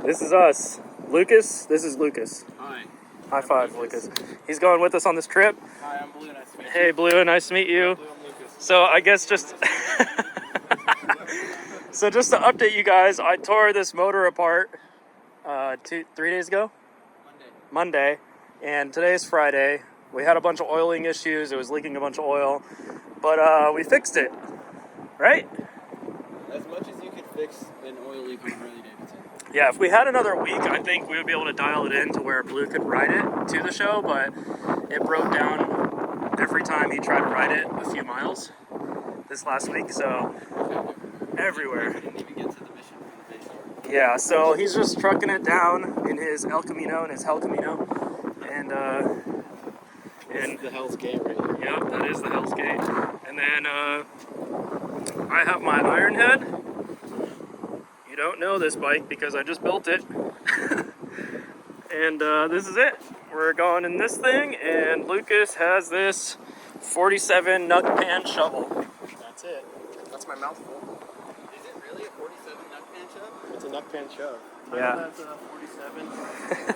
This is us. Lucas, this is Lucas. Hi. High five, Lucas. He's going with us on this trip. Hi, I'm Blue. Nice to meet you. Hey, Blue, nice to meet you. Blue, I'm Lucas. So I guess just... So just to update you guys, I tore this motor apart 3 days ago? Monday. And today's Friday. We had a bunch of oiling issues. It was leaking a bunch of oil. But we fixed it. Right? As much as you could fix an oil leak on a Harley Davidson. Yeah, if we had another week, I think we would be able to dial it in to where Blue could ride it to the show, but it broke down every time he tried to ride it a few miles this last week, so everywhere. We didn't even get to the mission from the base yard. Yeah, so he's just trucking it down in his El Camino, in his Hell Camino, and the Hell's Gate right here. Yep, that is the Hell's Gate. And then I have my Ironhead. You don't know this bike because I just built it. And this is it. We're going in this thing, and Lucas has this 47 knuck pan shovel. That's it. That's my mouthful. Is it really a 47 knuck pan shove? It's a knuck pan shove. Yeah. That's a 47,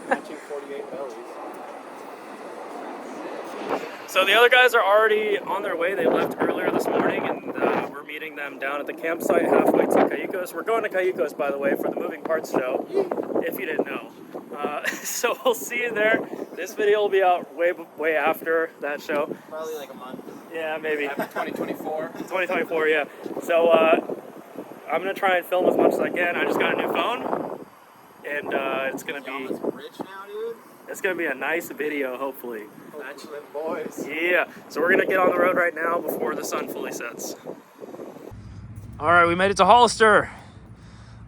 matching 48 bellies. So the other guys are already on their way. They left earlier this morning, and we're meeting them down at the campsite halfway to Cayucos. We're going to Cayucos, by the way, for the moving parts show, if you didn't know. So we'll see you there. This video will be out way after that show. Probably like a month. Yeah, maybe. After 2024. 2024, yeah. So I'm going to try and film as much as I can. I just got a new phone, and it's going to be... You're almost rich now, dude. It's going to be a nice video, hopefully. Bachelor boys. Yeah, so we're going to get on the road right now before the sun fully sets. All right, we made it to Hollister.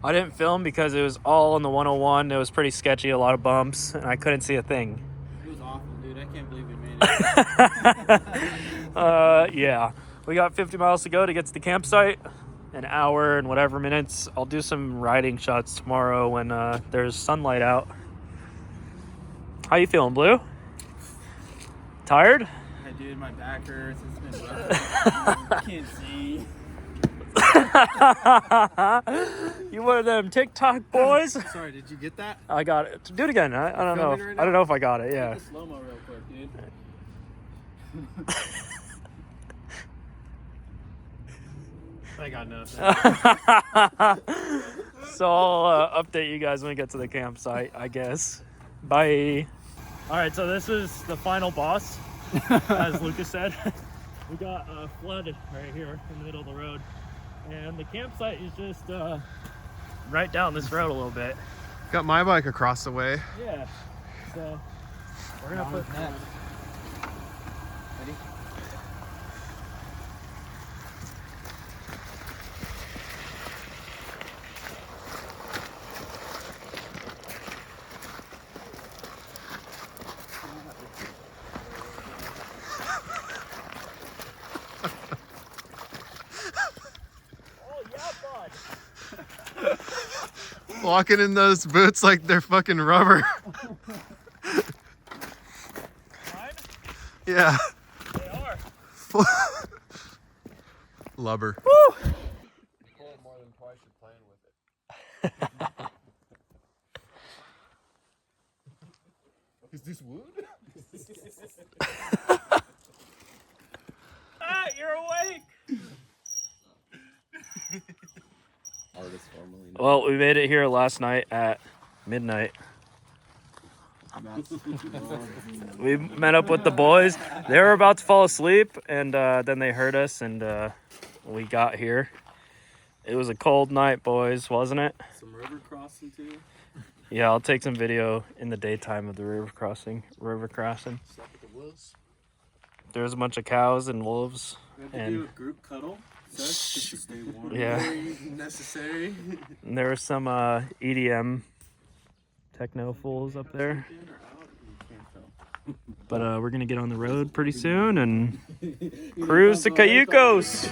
I didn't film because it was all on the 101. It was pretty sketchy, a lot of bumps, and I couldn't see a thing. It was awful, dude. I can't believe we made it. Yeah, we got 50 miles to go to get to the campsite. An hour and whatever minutes. I'll do some riding shots tomorrow when there's sunlight out. How you feeling, Blue? Tired? Hey, dude, my back hurts. It's been rough. I can't see. You one of them TikTok boys? Sorry, did you get that? I got it. Do it again. I don't know. Filming right I don't now? know if I got it. Yeah. Take the slow-mo real quick, dude. I got nothing. So I'll update you guys when we get to the campsite, I guess. Bye. All right, so this is the final boss, as Lucas said. We got a flood right here in the middle of the road, and the campsite is just right down this road a little bit. Got my bike across the way. Yeah. So we're gonna put. Ready? Walking in those boots like they're fucking rubber. Mine? Yeah. They are. Lubber. Woo! Pull it more than twice, you're playing with it. Is this wood? Ah, you're awake. Well, we made it here last night at midnight. We met up with the boys. They were about to fall asleep, and then they heard us, and we got here. It was a cold night, boys, wasn't it? Some river crossing, too. Yeah, I'll take some video in the daytime of the river crossing. There's a bunch of cows and wolves. We have to do a group cuddle. Just to stay warm. Yeah. Very necessary. And there were some EDM techno fools up there. But we're going to get on the road pretty soon and cruise to Cayucos.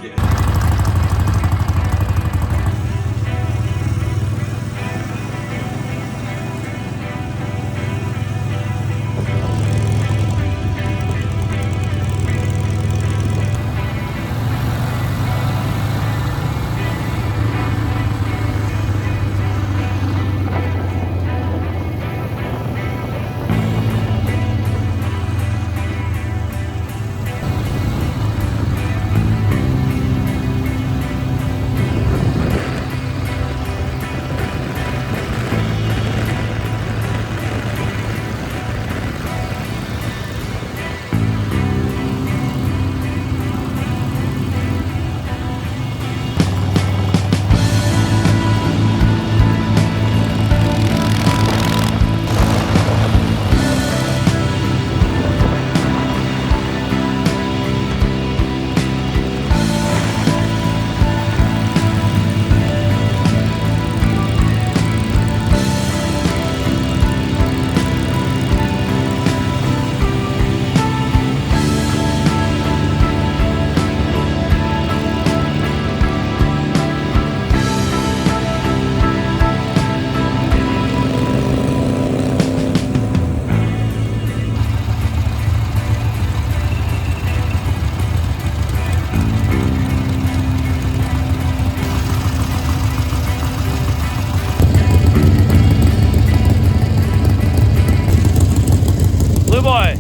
Blue boy,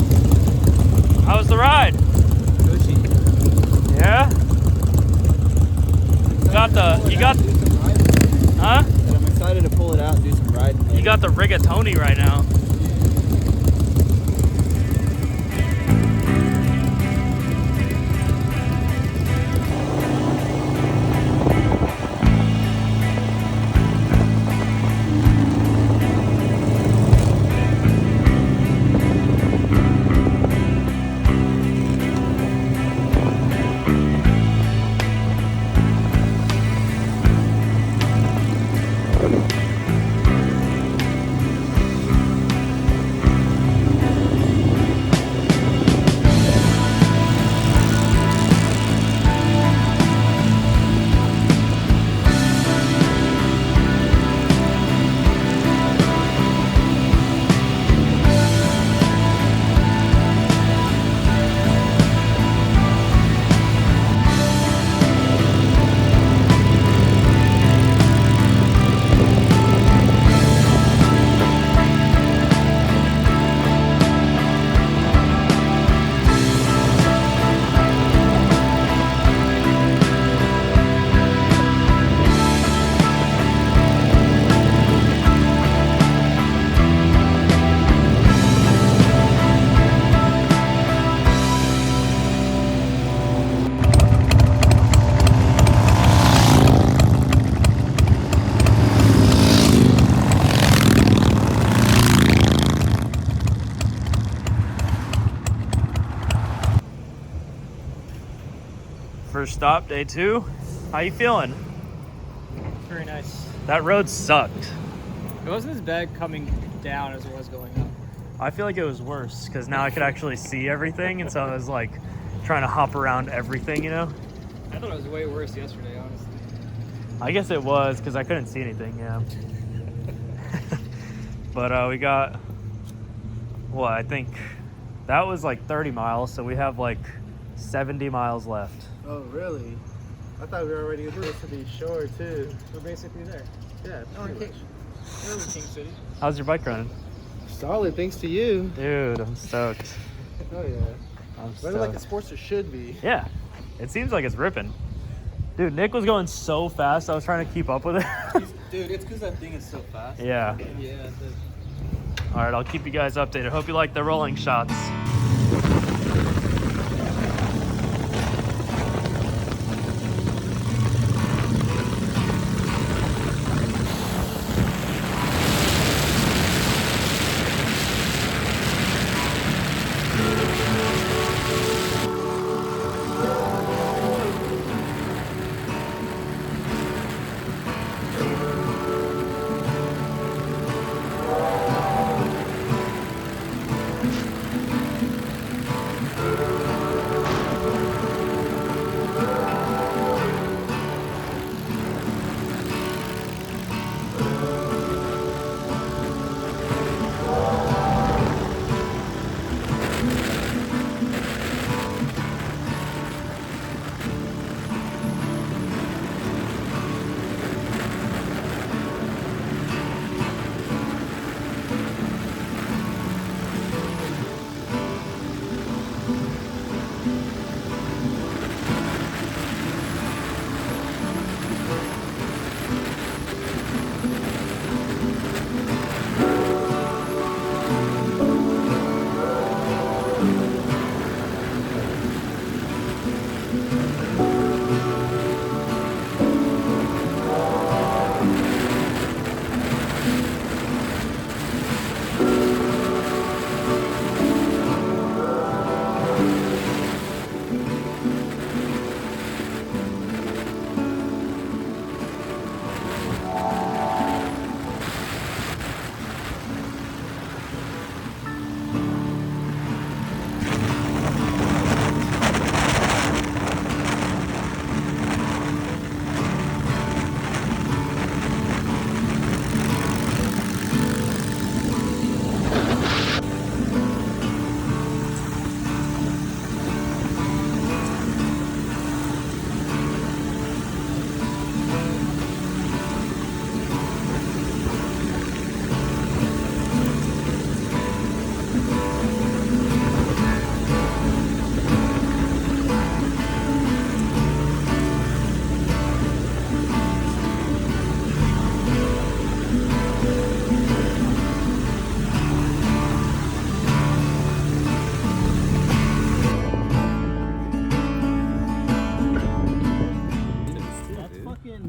how was the ride? Cushy. Yeah? Huh? But I'm excited to pull it out and do some riding. You got the rigatoni right now. First stop, day 2. How you feeling? Very nice. That road sucked. It wasn't as bad coming down as it was going up. I feel like it was worse because now I could actually see everything, and so I was like trying to hop around everything, you know? I thought it was way worse yesterday, honestly. I guess it was because I couldn't see anything, yeah. But we got, what, I think that was like 30 miles, so we have like 70 miles left. Oh, really? I thought we were already supposed to be shore, too. We're basically there. Yeah, We're in King City. How's your bike running? solid, thanks to you. Dude, I'm stoked. Oh, yeah. I'm Running like a stoked. sportster should be. Yeah, it seems like it's ripping. Dude, Nick was going so fast, I was trying to keep up with it. Dude, it's because that thing is so fast. Yeah. Yeah. All right, I'll keep you guys updated. Hope you like the rolling shots.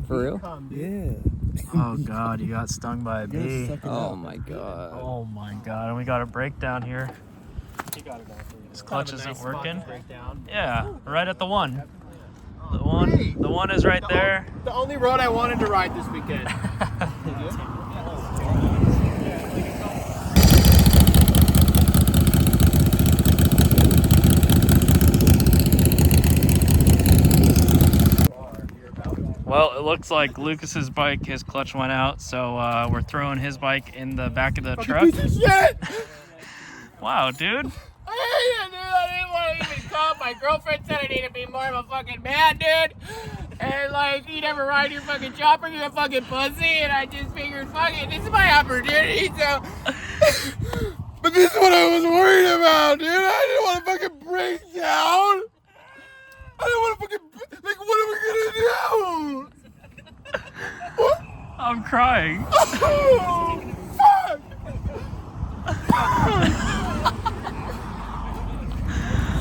For real? Yeah. Oh God, you got stung by a bee. Oh my god. Oh my God, and we got a breakdown here. This clutch isn't working. Yeah, right at the one. The one is right there. The only road I wanted to ride this weekend. Well, it looks like Lucas's bike, his clutch went out, so we're throwing his bike in the back of the truck. Piece of shit! Wow, dude. I didn't want to even come. My girlfriend said I need to be more of a fucking man, dude. And like, you never ride your fucking chopper, you're a fucking pussy. And I just figured, fuck it, this is my opportunity, so. But this is what I was worried about, dude. I didn't want to fucking break down. I didn't want to fucking, like, what are we gonna do? What? I'm crying. Oh, fuck!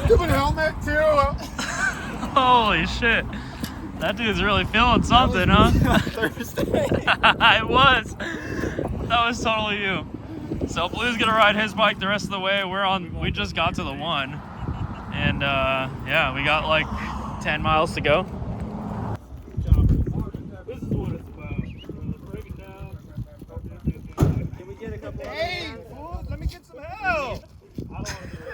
Stupid helmet, too. Holy shit. That dude's really feeling something, huh? Thursday. It was. That was totally you. So Blue's gonna ride his bike the rest of the way. We just got to the one. And yeah, we got like 10 miles to go. This is what it's about. Break it down. Can we get a couple Hey, fool, let me get some help. I don't want to do it.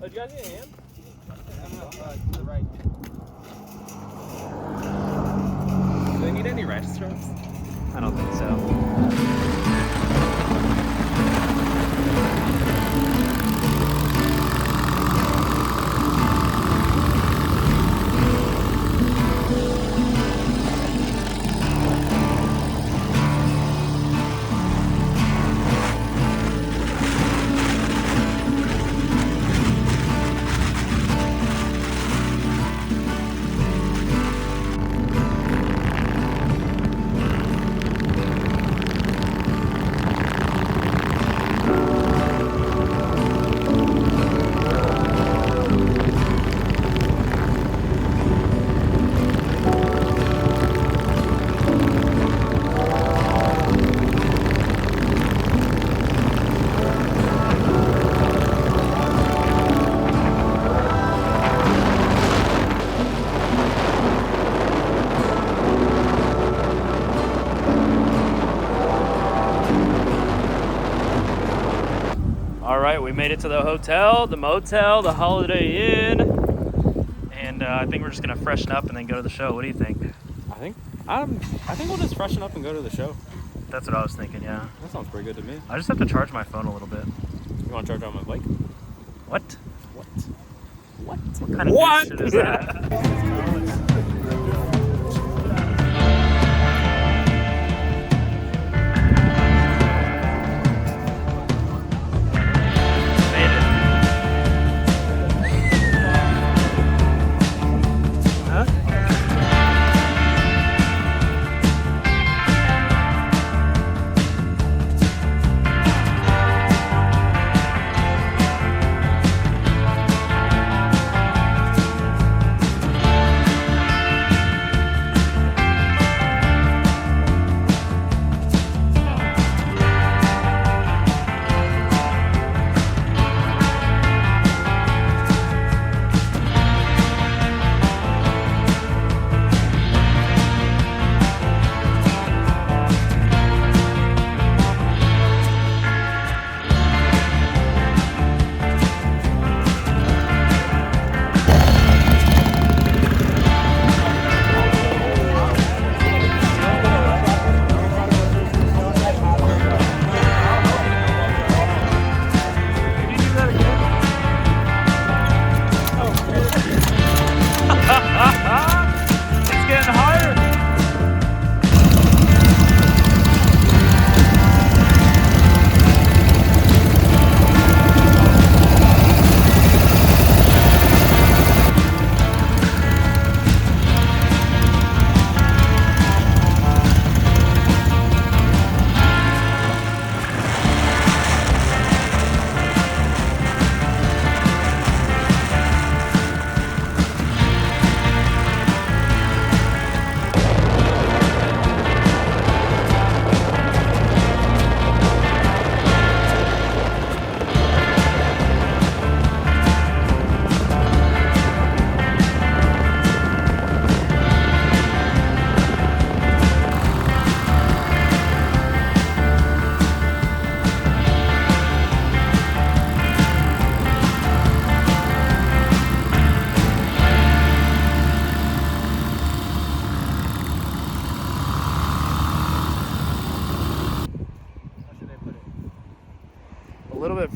Oh, do you guys need a hand? To the right. Do they need any ratchet straps? I don't think so. All right, we made it to the hotel, the motel, the Holiday Inn, and I think we're just gonna freshen up and then go to the show. What do you think? I think we'll just freshen up and go to the show. That's what I was thinking, yeah. That sounds pretty good to me. I just have to charge my phone a little bit. You want to charge on my bike? What? What? What kind of What? shit is that? Made it. Huh?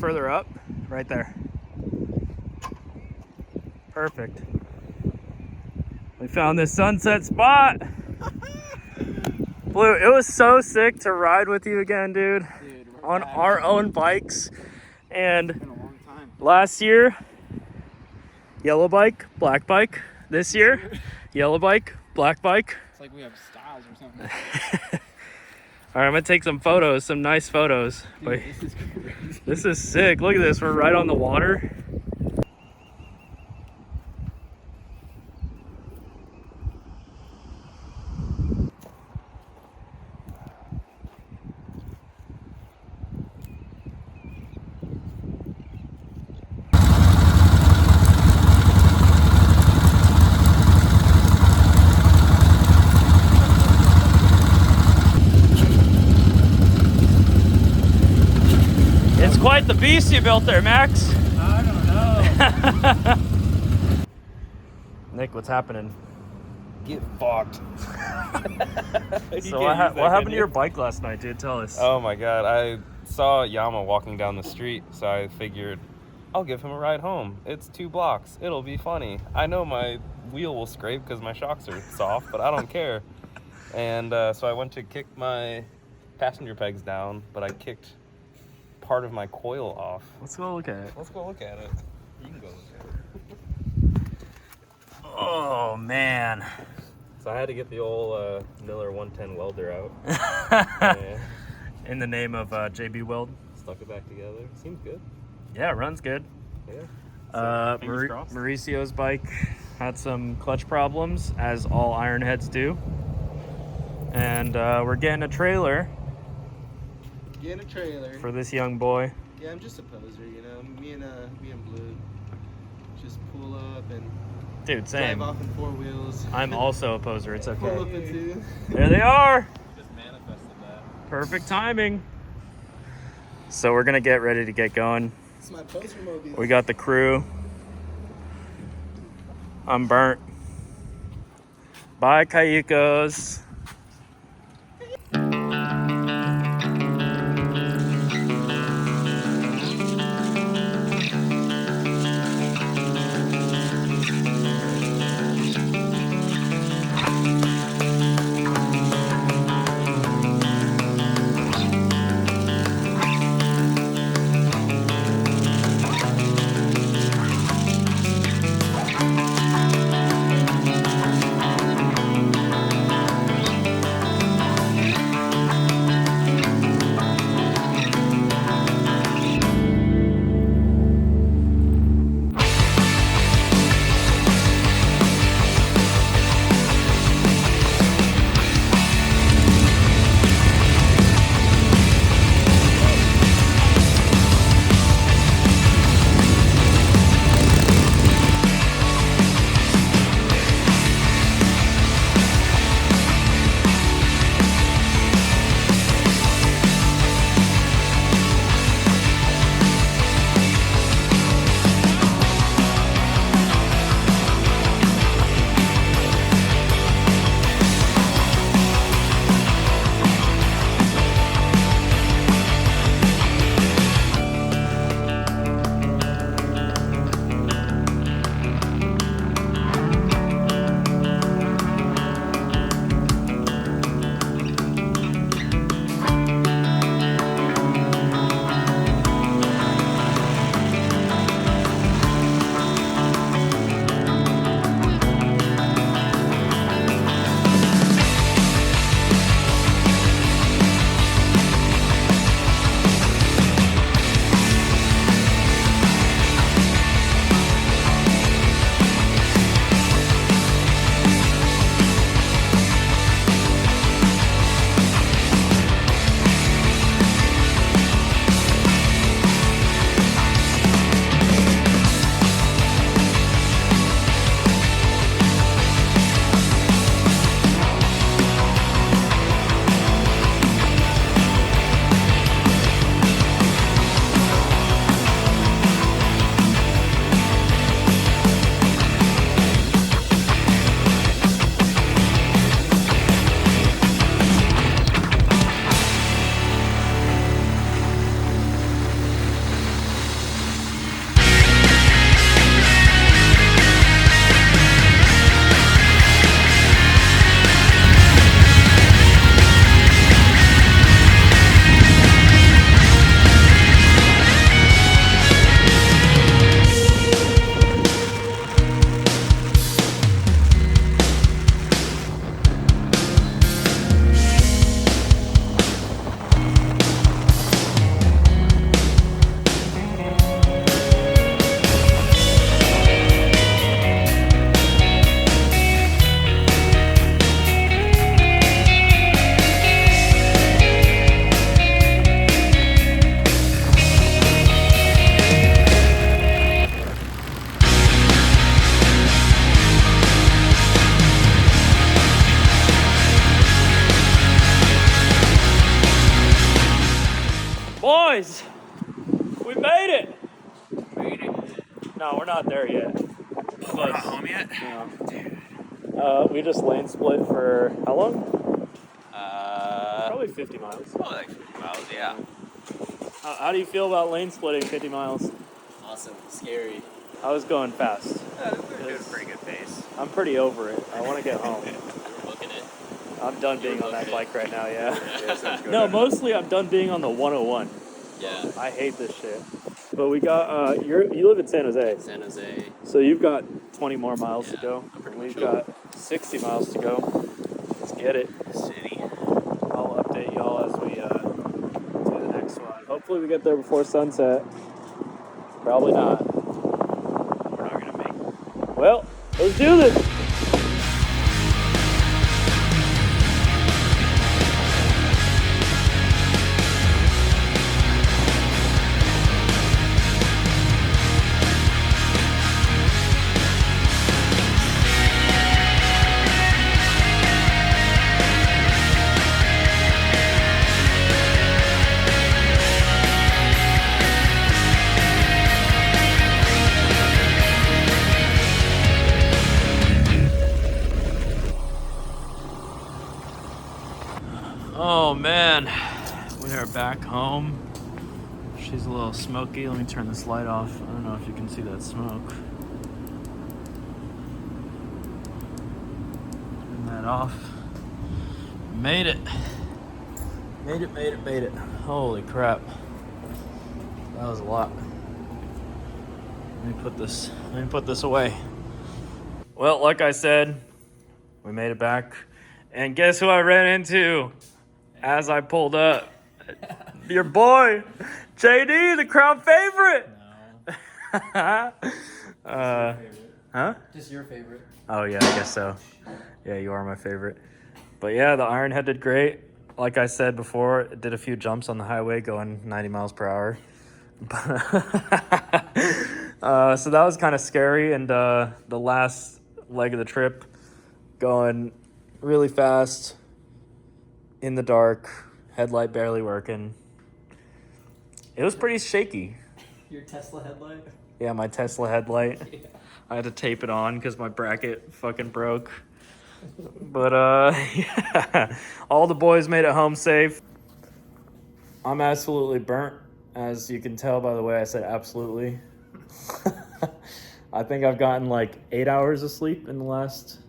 further up. Right there. Perfect. We found this sunset spot. Blue, it was so sick to ride with you again, dude. On our own bikes. And It's been a long time. last year, yellow bike, black bike. This year, yellow bike, black bike. It's like we have styles or something. All right, I'm gonna take some photos, some nice photos. Dude, But this is crazy. this is sick. Look at this. We're right on the water. It's quite the beast you built there, Max. I don't know. Nick, what's happening? Get fucked. So what happened to your bike last night, dude? Tell us. Oh my god, I saw Yama walking down the street, so I figured I'll give him a ride home. It's 2 blocks. It'll be funny. I know my wheel will scrape because my shocks are soft, but I don't care. And so I went to kick my passenger pegs down, but I kicked part of my coil off. Let's go look at it. Let's go look at it. You can go look at it. Oh, man. So I had to get the old Miller 110 welder out. And In the name of JB Weld. stuck it back together. Seems good. Yeah, it runs good. Yeah. Fingers crossed. Mauricio's bike had some clutch problems, as all ironheads do. And we're getting a trailer Get a trailer. for this young boy. Yeah, I'm just a poser, you know. Me and Blue just pull up and Dude, same. drive off in 4 wheels. I'm also a poser. It's Pull okay. up in 2. There they are. Just manifested that. Perfect timing. So we're gonna get ready to get going. It's my poser mobile. We got the crew. I'm burnt. Bye, Cayucos. boys, we made it. No, we're not there yet. We're not home yet? No. We just lane split for how long? Probably 50 miles. Probably like 50 miles, yeah. How do you feel about lane splitting 50 miles? Awesome. Scary. I was going fast. We're doing a pretty good pace. I'm pretty over it. I want to get home. We're booking it. I'm done being on that bike right now, yeah. Yeah, sounds good. No, mostly I'm done being on the 101. Yeah. I hate this shit. But we got, you live in San Jose. San Jose. So you've got 20 more miles to Yeah, go. I'm pretty We've much over. got 60 miles to go. Let's get it. City. I'll update y'all as we do the next one. Hopefully we get there before sunset. Probably not. We're not gonna make it. Well, let's do this. Oh man, we are back home. She's a little smoky. Let me turn this light off. I don't know if you can see that smoke. Turn that off. Made it. Made it. Holy crap. That was a lot. Let me put this away. Well, like I said, we made it back. And guess who I ran into as I pulled up? Your boy, JD, the crowd favorite. No. Huh? Just your favorite. Oh yeah, I guess so. Yeah, you are my favorite. But yeah, the ironhead did great. Like I said before, it did a few jumps on the highway going 90 miles per hour. So that was kind of scary. And the last leg of the trip, going really fast in the dark, headlight barely working. It was pretty shaky. Your Tesla headlight? Yeah, my Tesla headlight. Yeah. I had to tape it on because my bracket fucking broke. But yeah, all the boys made it home safe. I'm absolutely burnt, as you can tell by the way I said absolutely. I think I've gotten like 8 hours of sleep in the last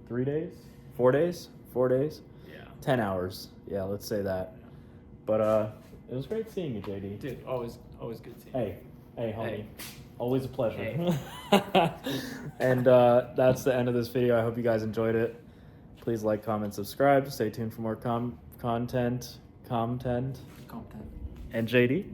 3 days? 4 days? 4 days? Yeah. 10 hours. Yeah, let's say that. But it was great seeing you, JD. Dude, always good seeing Hey, homie. Hey. Always a pleasure. Hey. And that's the end of this video. I hope you guys enjoyed it. Please like, comment, subscribe. Stay tuned for more content. And JD?